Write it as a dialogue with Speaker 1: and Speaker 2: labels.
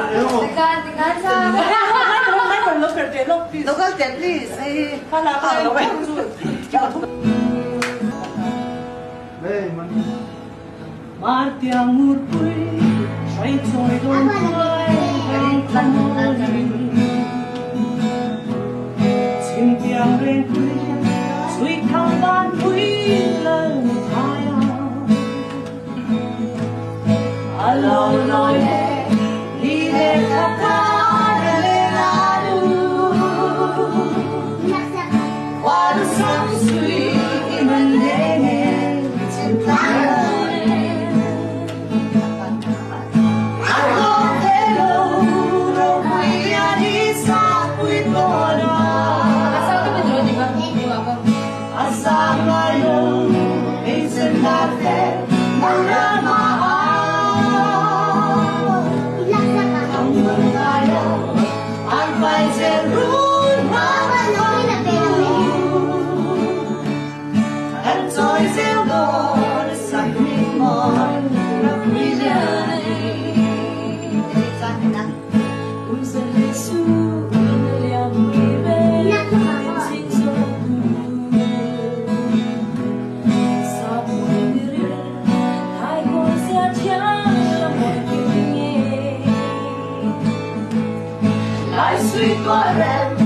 Speaker 1: Tinggal sa.
Speaker 2: Local please.
Speaker 3: Marte amor quê, sai trôi đôi quê, tan chim tiếng lên quê, suy thăng ban quê lần thay alo lối đi về khắp cả đời là đủ qua được sóng suy mình đến chân ta sweet forever.